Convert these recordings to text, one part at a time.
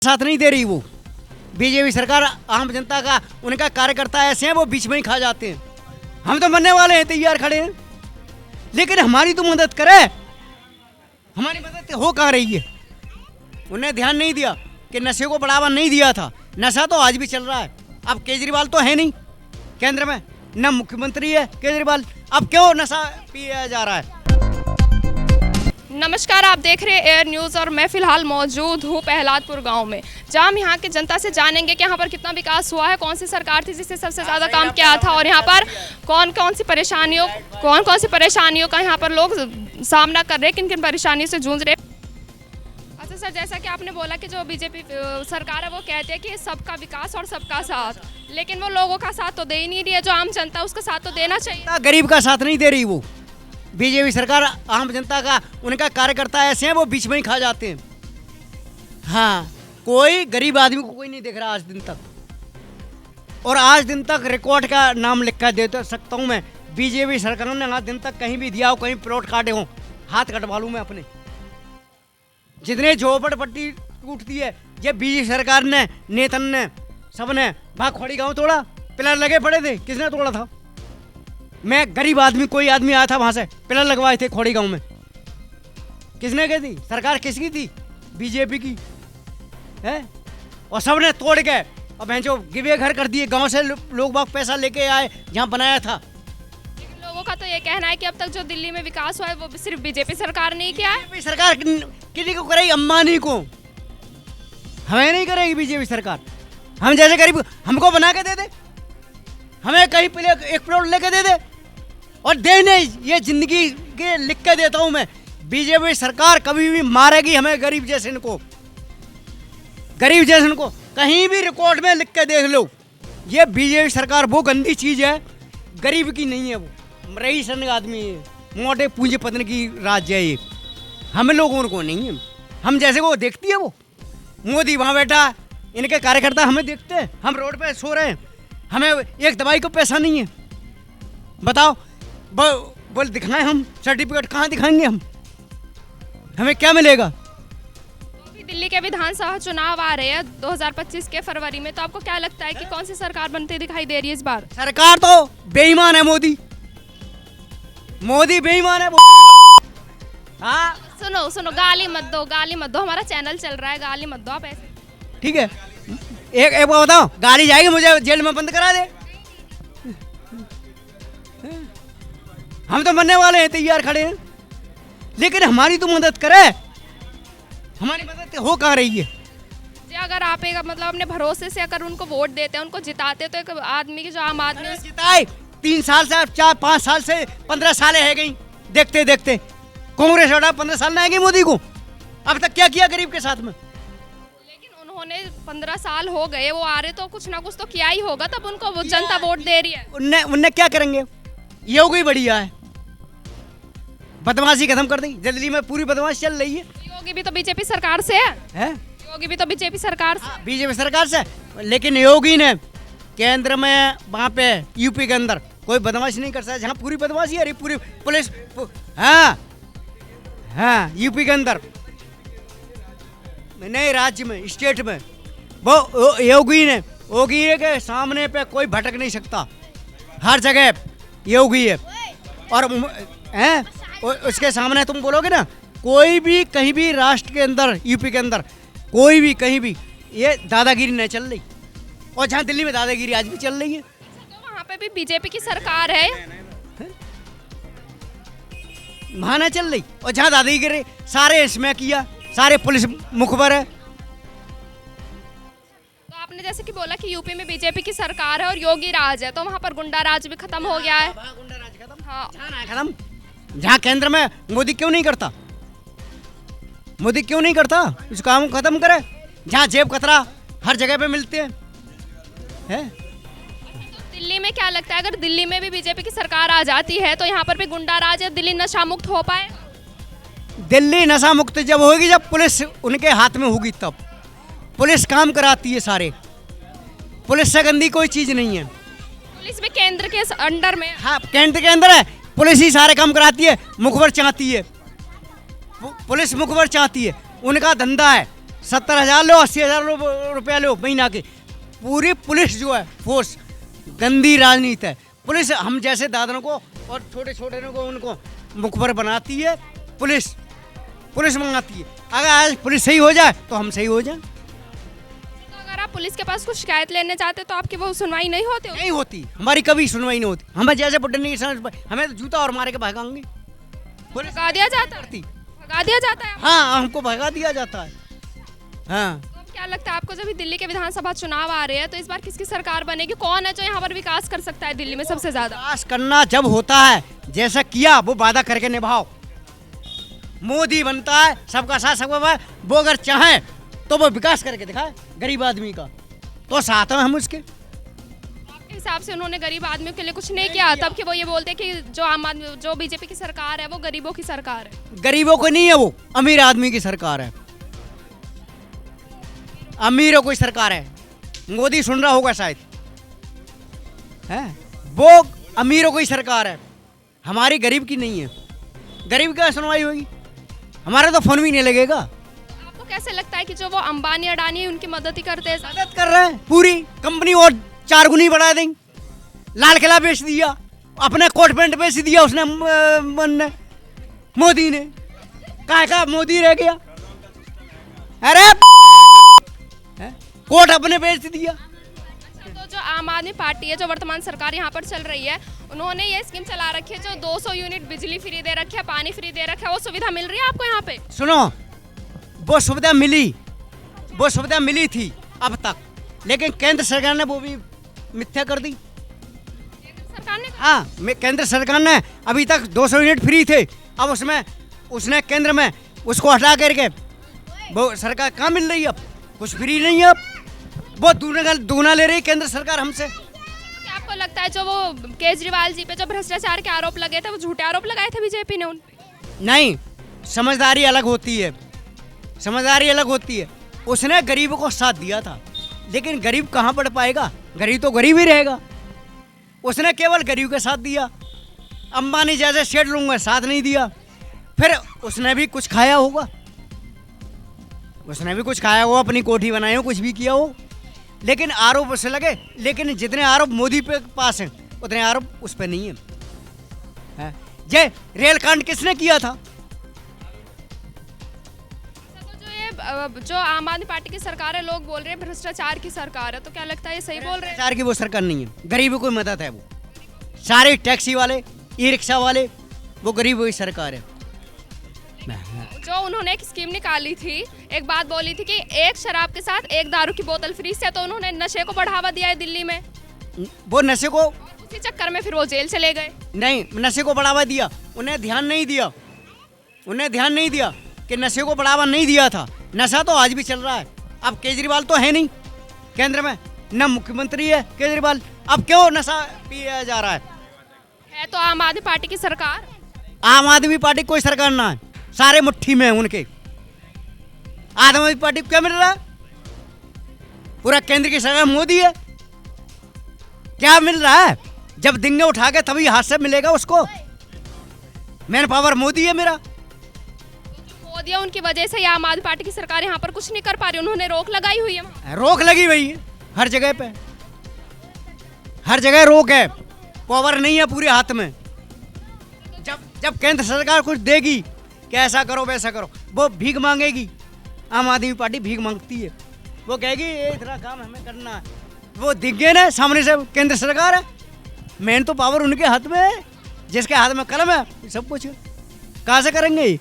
साथ नहीं दे रही वो बीजेपी सरकार। आम जनता का उनका कार्यकर्ता ऐसे हैं वो बीच में ही खा जाते हैं। हम तो मरने वाले हैं, तैयार खड़े हैं, लेकिन हमारी तो मदद करे। हमारी मदद हो कहाँ रही है? उन्हें ध्यान नहीं दिया कि नशे को बढ़ावा नहीं दिया था। नशा तो आज भी चल रहा है। अब केजरीवाल तो है नहीं केंद्र में, न मुख्यमंत्री है केजरीवाल, अब क्यों नशा पिया जा रहा है? नमस्कार, आप देख रहे हैं एयर न्यूज़ और मैं फिलहाल मौजूद हूँ प्रहलादपुर गांव में, जहाँ हम यहाँ के जनता से जानेंगे कि यहाँ पर कितना विकास हुआ है, कौन सी सरकार थी जिससे सबसे ज़्यादा काम किया था और यहाँ पर कौन कौन सी परेशानियों का यहाँ पर लोग सामना कर रहे हैं, किन किन परेशानियों से जूझ रहे हैं। अच्छा सर, जैसा कि आपने बोला कि जो बीजेपी सरकार है वो कहती है कि सबका विकास और सबका साथ, लेकिन वो लोगों का साथ तो दे ही नहीं रही है। जो आम जनता है उसका साथ तो देना चाहिए। गरीब का साथ नहीं दे रही वो बीजेपी सरकार। आम जनता का उनका कार्यकर्ता ऐसे हैं वो बीच में ही खा जाते हैं। हाँ, कोई गरीब आदमी को कोई नहीं देख रहा आज दिन तक। और आज दिन तक रिकॉर्ड का नाम लिखा दे सकता हूँ मैं, बीजेपी सरकार ने आज दिन तक कहीं भी दिया हो, कहीं प्लॉट काटे हो, हाथ कटवा लूँ मैं अपने। जितने झोपड़पट्टी टूटती है ये बीजेपी सरकार ने, नेतन ने, सबने। वहाँ खोड़ी गाँव तोड़ा, पिलर लगे पड़े थे, किसने तोड़ा था? मैं गरीब आदमी, कोई आदमी आया था वहां से, पिलर लगवाए थे खोड़ी गांव में, किसने की थी? सरकार किसकी थी? बीजेपी की है। और सबने तोड़ के अब भैंस जो गिवे घर कर दिए। गांव से लोग बाग पैसा लेके आए जहां बनाया था। लेकिन लोगों का तो ये कहना है कि अब तक जो दिल्ली में विकास हुआ है वो सिर्फ बीजेपी सरकार ने किया है। बीजेपी सरकार किन्हीं को करेगी? अंबानी को, हमें नहीं करेगी बीजेपी सरकार। हम जैसे गरीब, हमको बना के दे दे, हमें कहीं पहले एक प्लॉट लेके दे दे और दे नहीं। ये जिंदगी के लिख के देता हूं मैं, बीजेपी सरकार कभी भी मारेगी हमें गरीब जैसे को। गरीब जैसे को कहीं भी रिकॉर्ड में लिख के देख लो, ये बीजेपी सरकार वो गंदी चीज है, गरीब की नहीं है वो। रईस आदमी है, मोटे पूंजीपति की राज्य है ये, हम लोगों को नहीं है। हम जैसे को देखती है वो। मोदी वहां बैठा, इनके कार्यकर्ता हमें देखते हैं, हम रोड पे सो रहे हैं, हमें एक दवाई को पैसा नहीं है। बताओ, बोल दिखाएं हम सर्टिफिकेट, कहाँ दिखाएंगे हम? हमें क्या मिलेगा? अभी दिल्ली के विधानसभा चुनाव आ रहे हैं 2025 के फरवरी में, तो आपको क्या लगता है कि कौन सी सरकार बनती दिखाई दे रही है इस बार? सरकार तो बेईमान है, मोदी बेईमान है। हाँ, सुनो, गाली मत दो, हमारा चैनल चल रहा है, गाली मत दो आप ऐसे। ठीक है, एक बार बताओ, गाड़ी जाएगी, मुझे जेल में बंद करा दे? हम तो मरने वाले हैं, तैयार खड़े हैं, लेकिन हमारी तो मदद करे। हमारी मदद हो कहाँ रही है? जी, अगर आप एक मतलब अपने भरोसे से अगर उनको वोट देते हैं, उनको जिताते, तो एक आदमी की जो आम आदमी जिताए 3 साल से, 4-5 साल से, 15 साल है गई देखते देखते। कांग्रेस हटा 15 साल ना है गई मोदी को, अब तक क्या किया गरीब के साथ में? उन्होंने 15 साल हो गए, वो आ रहे तो कुछ ना कुछ तो किया ही होगा, तब उनको वो जनता वोट दे रही है। उनने क्या करेंगे? योगी बढ़िया है, बदमाशी खत्म कर दी। दिल्ली में पूरी बदमाशी चल रही है। योगी भी तो बीजेपी सरकार से है? योगी भी तो बीजेपी सरकार से, बीजेपी सरकार से। लेकिन योगी ने केंद्र में, वहाँ पे यूपी के अंदर कोई बदमाशी नहीं कर सकता, जहाँ पूरी बदमाशी है, पूरी पुलिस। हाँ, यूपी के अंदर नए राज्य में, स्टेट में, वो योगी के सामने पे कोई भटक नहीं सकता। हर जगह योगी है। और उसके सामने तुम बोलोगे ना, कोई भी कहीं भी राष्ट्र के अंदर, यूपी के अंदर कोई भी कहीं भी ये दादागिरी नहीं चल रही। और जहाँ दिल्ली में दादागिरी आज भी चल रही है, तो वहाँ पे भी बीजेपी की सरकार है, वहाँ नहीं चल रही। और जहाँ दादागिरी सारे इसमें किया, सारे पुलिस मुखबर है। तो आपने जैसे कि बोला कि यूपी में बीजेपी की सरकार है और योगी राज है, तो वहाँ पर गुंडा राज भी खत्म हो गया है। गुंडा राज खत्म? हाँ, खत्म। जहाँ केंद्र में मोदी क्यों नहीं करता? मोदी क्यों नहीं करता? इस काम को खत्म करे। जहाँ जेब कतरा हर जगह पे मिलते हैं। तो दिल्ली में क्या लगता है, अगर दिल्ली में भी बीजेपी की सरकार आ जाती है तो यहाँ पर भी गुंडा राज है, दिल्ली नशा मुक्त हो पाए? दिल्ली नशा मुक्त जब होगी, जब पुलिस उनके हाथ में होगी, तब। पुलिस काम कराती है सारे, पुलिस से गंदी कोई चीज नहीं है। पुलिस भी केंद्र के अंडर में? हाँ, केंद्र के अंदर है, पुलिस ही सारे काम कराती है। मुखबर चाहती है, पुलिस मुखबर चाहती है, उनका धंधा है। 70,000 लो, 80,000 रुपया लो महीना के। पूरी पुलिस जो है फोर्स, गंदी राजनीति है। पुलिस हम जैसे दादनों को और छोटे छोटे को उनको मुखबर बनाती है। पुलिस मंगाती है। अगर आज पुलिस सही हो जाए तो हम सही हो जाए। तो अगर आप पुलिस के पास कुछ शिकायत लेने जाते तो आपकी वो सुनवाई नहीं होती? नहीं होती, हमारी कभी सुनवाई नहीं होती। हमें जैसे बुढ़ने की समझ, हमें तो जूता और मारे के भगाएंगे। पुलिस भगा दिया जाता है? भगा दिया जाता है? हाँ, हमको भगा दिया जाता है। हाँ, तो अब क्या लगता है आपको, जब दिल्ली के विधानसभा चुनाव आ रहे हैं तो इस बार किसकी सरकार बनेगी? कौन है जो यहाँ पर विकास कर सकता है दिल्ली में सबसे ज्यादा? विकास करना जब होता है, जैसा किया वो वादा करके निभाओ। मोदी बनता है सबका साथ सबका साथ, वो अगर चाहे तो वो विकास करके दिखाए गरीब आदमी का, तो साथ में हम उसके। आपके हिसाब से उन्होंने गरीब आदमियों के लिए कुछ नहीं किया, तब कि वो ये बोलते हैं कि जो आम आदमी, जो बीजेपी की सरकार है वो गरीबों की सरकार है? गरीबों को नहीं है, वो अमीर आदमी की सरकार है। अमीरों की सरकार है। मोदी सुन रहा होगा शायद, है वो अमीरों की सरकार है, हमारी गरीब की नहीं है। गरीब का सुनवाई होगी? हमारा तो फोन भी नहीं लगेगा। आपको कैसे लगता है कि जो वो अंबानी अडानी है उनकी मदद ही करते हैं? मदद कर रहे हैं, पूरी कंपनी और 4 गुनी बढ़ा देंगे। लाल किला बेच दिया, अपने कोट पैंट बेच दिया उसने, मोदी ने। का मोदी रह गया? अरे कोट अपने बेच दिया। तो जो आम आदमी पार्टी है, जो वर्तमान सरकार यहाँ पर चल रही है, उन्होंने ये स्कीम चला रखी है जो 200 यूनिट बिजली फ्री दे रखी है, पानी फ्री दे रखा है। वो सुविधा मिल रही है आपको यहाँ पे? सुनो, वो सुविधा मिली थी अब तक, लेकिन केंद्र सरकार ने वो भी मिथ्या कर दी। सरकार ने? हाँ, केंद्र सरकार ने अभी तक 200 यूनिट फ्री थे, अब उसमें उसने केंद्र में उसको हटा करके वो सरकार कहाँ मिल रही है? अब कुछ फ्री नहीं है। अब वो दूना ले रही है केंद्र सरकार हमसे। क्या आपको लगता है जो वो केजरीवाल जी पे जो भ्रष्टाचार के आरोप लगे थे, वो झूठे आरोप लगाए थे बीजेपी ने उन पे? नहीं, समझदारी अलग होती है, समझदारी अलग होती है। उसने गरीब को साथ दिया था, लेकिन गरीब कहाँ बढ़ पाएगा? गरीब तो गरीब ही रहेगा। उसने केवल गरीब के साथ दिया। अंबानी जैसे शेड लूंगा साथ नहीं दिया। फिर उसने भी कुछ खाया होगा, अपनी कोठी बनाई हो, कुछ भी किया हो, लेकिन आरोप उससे लगे। लेकिन जितने आरोप मोदी पे पास हैं उतने आरोप उस पर नहीं है। ये रेल कांड किसने किया था? तो जो आम आदमी पार्टी की सरकार है, लोग बोल रहे हैं भ्रष्टाचार की सरकार है, तो क्या लगता है ये सही बोल रहे हैं? भ्रष्टाचार की वो सरकार नहीं है, गरीबों की मदद है वो। सारे टैक्सी वाले, ई रिक्शा वाले, वो गरीबों की सरकार है। जो उन्होंने एक स्कीम निकाली थी, एक बात बोली थी कि एक शराब के साथ एक दारू की बोतल फ्री से, तो उन्होंने नशे को बढ़ावा दिया है दिल्ली में। वो नशे को, उसी चक्कर में फिर वो जेल चले गए। नहीं, नशे को बढ़ावा दिया, उन्हें ध्यान नहीं दिया कि नशे को बढ़ावा नहीं दिया था। नशा तो आज भी चल रहा है। अब केजरीवाल तो है नहीं केंद्र में, न मुख्यमंत्री है केजरीवाल, अब क्यों नशा पिया जा रहा है? तो आम आदमी पार्टी की सरकार? आम आदमी पार्टी कोई सरकार ना है, सारे मुट्ठी में है उनके। आम आदमी पार्टी को क्या मिल रहा है? पूरा केंद्र की सरकार मोदी है। क्या मिल रहा है? जब दिंगे उठा के तभी हाथ से मिलेगा उसको। मैन पावर मोदी है मेरा। मोदी है, उनकी वजह से आम आदमी पार्टी की सरकार यहाँ पर कुछ नहीं कर पा रही। उन्होंने रोक लगाई हुई है। रोक लगी हुई है हर जगह पे, हर जगह रोक है। पावर नहीं है पूरे हाथ में। जब केंद्र सरकार कुछ देगी कि ऐसा करो वैसा करो, वो भीख मांगेगी। आम आदमी पार्टी भीख मांगती है, वो कहेगी ये इतना काम हमें करना है। वो दिख गए ना सामने से केंद्र सरकार है। मेन तो पावर उनके हाथ में है, जिसके हाथ में कलम है सब कुछ। कहाँ से करेंगे?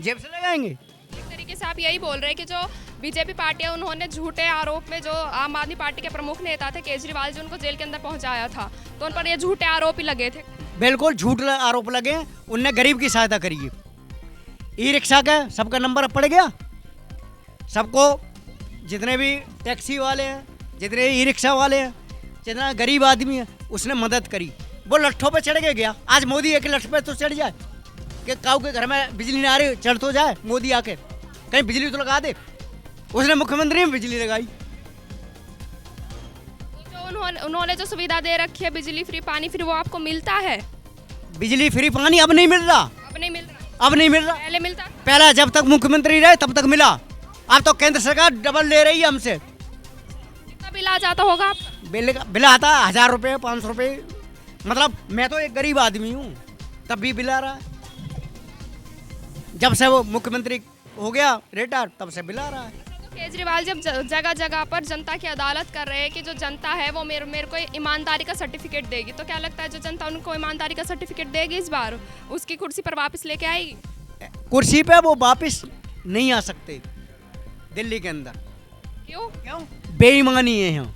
जेब से लगाएंगे। एक तरीके से आप यही बोल रहे हैं कि जो बीजेपी पार्टी है, उन्होंने झूठे आरोप में जो आम आदमी पार्टी के प्रमुख नेता थे केजरीवाल जी, उनको जेल के अंदर पहुंचाया था, तो उन पर ये झूठे आरोप ही लगे थे। बिल्कुल झूठ आरोप लगे हैं। उनने गरीब की सहायता करी है। ई रिक्शा का सबका नंबर पड़ गया, सबको, जितने भी टैक्सी वाले हैं, जितने ई रिक्शा वाले हैं, जितना गरीब आदमी है, उसने मदद करी। वो लट्ठों पे चढ़ के गया। आज मोदी एक लठ पे तो चढ़ जाए कि काऊ के घर में बिजली नहीं आ रही, चढ़ तो जाए मोदी आके, कहीं बिजली तो लगा दे। उसने मुख्यमंत्री में बिजली लगाई। जो उन्होंने जो सुविधा दे रखी है, बिजली फ्री, पानी फ्री, वो आपको मिलता है? बिजली फ्री, पानी अब नहीं मिल रहा। अब नहीं मिल रहा? अब नहीं मिल रहा। पहले मिलता? पहला जब तक मुख्यमंत्री रहे तब तक मिला। अब तो केंद्र सरकार डबल ले रही है हमसे। कितना बिल आ जाता होगा आपका? बिल आता है 1000 रुपये 500 रुपये। मतलब मैं तो एक गरीब आदमी हूँ, तब भी बिल आ रहा है। जब से वो मुख्यमंत्री हो गया रिटायर, तब से बिल आ रहा है। तो केजरीवाल जब जगह जगह पर जनता की अदालत कर रहे हैं कि जो जनता है वो मेरे को ईमानदारी का सर्टिफिकेट देगी, तो क्या लगता है जो जनता उनको ईमानदारी का सर्टिफिकेट देगी इस बार उसकी कुर्सी पर वापस लेके आएगी? कुर्सी पे वो वापस नहीं आ सकते दिल्ली के अंदर। क्यों? बेईमानी है यहाँ।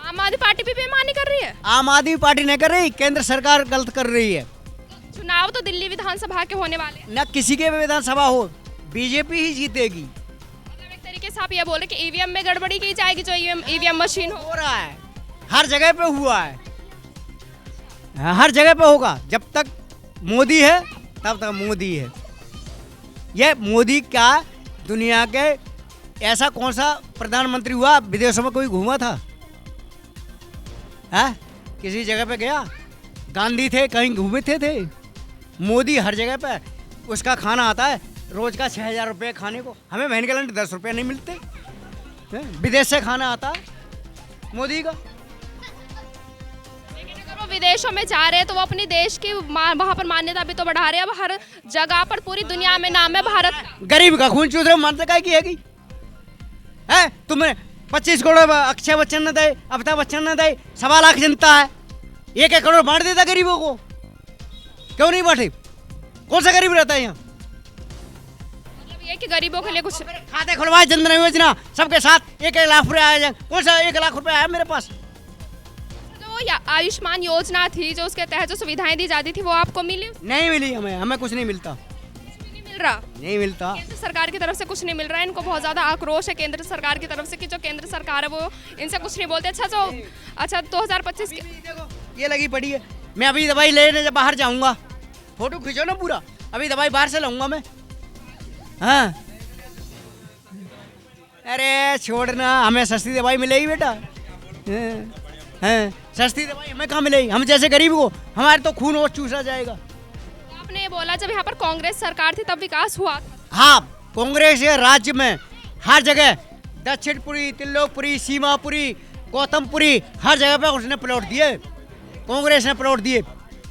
आम आदमी पार्टी भी बेईमानी कर रही है? आम आदमी पार्टी नहीं कर रही, केंद्र सरकार गलत कर रही है। चुनाव तो दिल्ली विधानसभा के होने वाले हैं। न किसी के भी विधानसभा हो, बीजेपी ही जीतेगी। मतलब एक तरीके से आप ये बोले कि ईवीएम में गड़बड़ी की जाएगी, जो ईवीएम मशीन हो रहा है, हर जगह पे हुआ है, हर जगह पे होगा। जब तक मोदी है तब तक मोदी है। ये मोदी क्या दुनिया के ऐसा कौन सा प्रधानमंत्री हुआ विदेशों में कोई घूमा था? है किसी जगह पे गया? गांधी थे कहीं घूमे थे। मोदी हर जगह पे। उसका खाना आता है रोज का 6000 रुपये खाने को, हमें महीने के लिए 10 रुपये नहीं मिलते हैं? विदेश से खाना आता है मोदी का। लेकिन अगर वो विदेशों में जा रहे हैं तो वो अपने देश की वहाँ पर मान्यता भी तो बढ़ा रहे हैं। अब हर जगह पर पूरी दुनिया में नाम है भारत का। गरीब का खून चूस रहे, मानते काय की हैगी है? तुम्हें 25 करोड़ अक्षय बच्चन ने दे, अमिताभ बच्चन ने दे, 1.25 लाख जनता है, 1 करोड़ बांट देता गरीबों को। क्यों नहीं बांटे? कौन सा गरीब रहता है यहाँ? मतलब ये कि गरीबों के लिए कुछ खाते खुलवाए जन धन योजना सबके साथ 1-1 लाख रुपए आया। कौन सा 1 लाख रुपए आया मेरे पास? जो वो आयुष्मान योजना थी, जो उसके तहत जो सुविधाएं दी जाती थी, वो आपको मिली? नहीं मिली हमें कुछ नहीं मिलता। नहीं मिल रहा? नहीं मिलता। केंद्र सरकार की तरफ से कुछ नहीं मिल रहा है। इनको बहुत ज्यादा आक्रोश है केंद्र सरकार की तरफ से कि जो केंद्र सरकार है वो इनसे कुछ नहीं बोलते। अच्छा 2025 के देखो ये लगी पड़ी है। मैं अभी दवाई लेने जब बाहर जाऊंगा, फोटो खींचो ना पूरा, अभी दवाई बाहर से लाऊंगा मैं। हाँ अरे छोड़ना, हमें सस्ती दवाई मिलेगी बेटा? हाँ सस्ती दवाई हमें कहाँ मिलेगी? हम जैसे गरीब को हमारे तो खून और चूसा जाएगा। आपने ये बोला जब यहाँ पर कांग्रेस सरकार थी तब विकास हुआ। हाँ कांग्रेस है राज्य में हर जगह, दक्षिणपुरी, त्रिलोकपुरी, सीमापुरी, गौतमपुरी, हर जगह पे उसने प्लॉट दिए, कांग्रेस ने प्लॉट दिए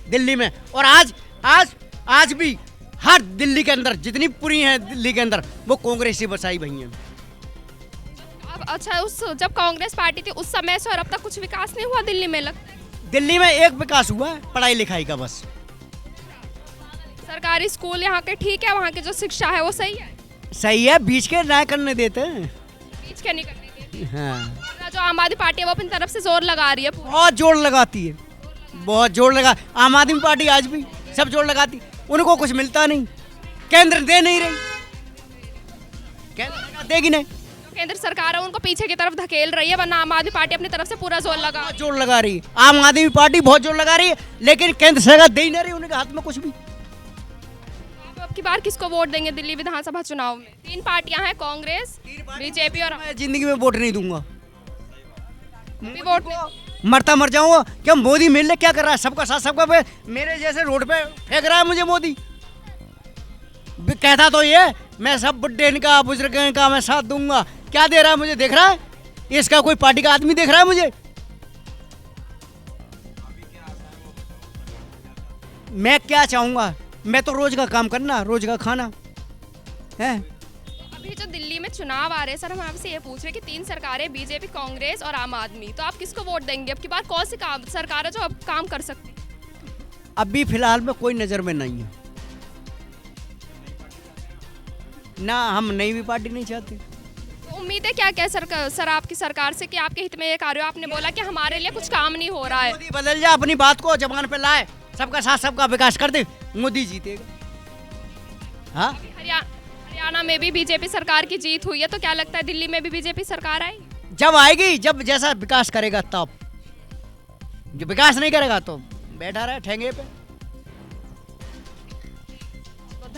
दिल्ली में। और आज भी हर दिल्ली के अंदर जितनी पुरी हैं दिल्ली के अंदर वो कांग्रेस ही बसाई भई हैं। अच्छा जब कांग्रेस पार्टी थी उस समय से और अब तक कुछ विकास नहीं हुआ दिल्ली में? लगता है दिल्ली में एक विकास हुआ है पढ़ाई लिखाई का बस। सरकारी स्कूल यहाँ के ठीक है, वहाँ की जो शिक्षा है वो सही है? सही है, बीच के ना करने देते हैं। बीच के नहीं करने देते। हाँ जो आम आदमी पार्टी है वो अपनी तरफ से जोर लगा रही है, बहुत जोर लगाती है, बहुत जोर लगा। आम आदमी पार्टी आज भी सब जोर लगाती, उनको कुछ मिलता नहीं, केंद्र दे नहीं रही, केंद्र सरकार देगी नहीं। केंद्र सरकार है उनको पीछे की तरफ धकेल रही है, वरना आम आदमी पार्टी अपनी तरफ से पूरा जोर लगा रही है। आम आदमी पार्टी बहुत जोर लगा रही है, लेकिन केंद्र सरकार दे ही नहीं रही उनके हाथ में कुछ भी। आप अब की बार किसको वोट देंगे दिल्ली विधानसभा चुनाव में? 3 पार्टियां हैं, कांग्रेस, बीजेपी और मैं जिंदगी में वोट नहीं दूंगा। वोट मरता मर जाऊंगा। क्या मोदी मेरे लिए क्या कर रहा है? सबका साथ सबका पे मेरे जैसे रोड पे फेंक रहा है मुझे मोदी। कहता तो ये मैं सब बुढ़े का बुजुर्ग का मैं साथ दूंगा, क्या दे रहा है मुझे? देख रहा है इसका कोई पार्टी का आदमी देख रहा है मुझे? मैं क्या चाहूंगा? मैं तो रोज का काम करना, रोज का खाना है। अभी जो दिल्ली में चुनाव आ रहे हैं सर, हम आपसे ये पूछ रहे हैं कि 3 सरकारें, बीजेपी, कांग्रेस और आम आदमी, तो आप किसको वोट देंगे? अब की बार कौन सी सरकार है जो अब काम कर सकती है? अभी फिलहाल में कोई नजर में नहीं है ना, हम नई भी पार्टी नहीं चाहते। तो उम्मीद है क्या क्या सर आपकी सरकार से कि आपके हित में ये कार्य? आपने बोला कि हमारे लिए कुछ काम नहीं हो रहा है। मोदी बदल जाए, अपनी बात को जबान पे लाए, सबका साथ सबका विकास कर दे, मोदी जीतेगा। हाँ हरियाणा में भी बीजेपी सरकार की जीत हुई है, तो क्या लगता है दिल्ली में भी बीजेपी सरकार आएगी? जब आएगी, जब जैसा विकास करेगा तब। जो विकास नहीं करेगा तो बैठा रहे ठेंगे पे।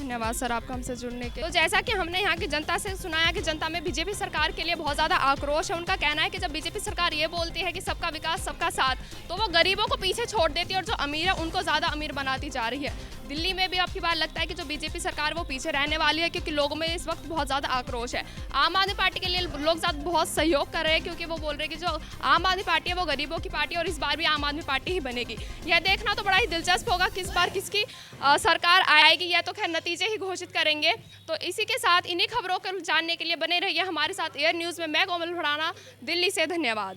धन्यवाद सर आपका हमसे जुड़ने के। तो जैसा कि हमने यहाँ की जनता से सुनाया कि जनता में बीजेपी सरकार के लिए बहुत ज़्यादा आक्रोश है। उनका कहना है कि जब बीजेपी सरकार ये बोलती है कि सबका विकास सबका साथ, तो वो गरीबों को पीछे छोड़ देती है और जो अमीर है उनको ज़्यादा अमीर बनाती जा रही है। दिल्ली में भी आपकी बात लगता है कि जो बीजेपी सरकार वो पीछे रहने वाली है, क्योंकि लोगों में इस वक्त बहुत ज़्यादा आक्रोश है। आम आदमी पार्टी के लिए लोग बहुत सहयोग कर रहे हैं, क्योंकि वो बोल रहे हैं कि जो आम आदमी पार्टी है वो गरीबों की पार्टी है और इस बार भी आम आदमी पार्टी ही बनेगी। यह देखना तो बड़ा ही दिलचस्प होगा किस बार किसकी सरकार आएगी, यह तो खैर नतीजे ही घोषित करेंगे। तो इसी के साथ इन्हीं खबरों को जानने के लिए बने रहिए हमारे साथ एयर न्यूज़ में। मैं कोमल भड़ाना, दिल्ली से। धन्यवाद।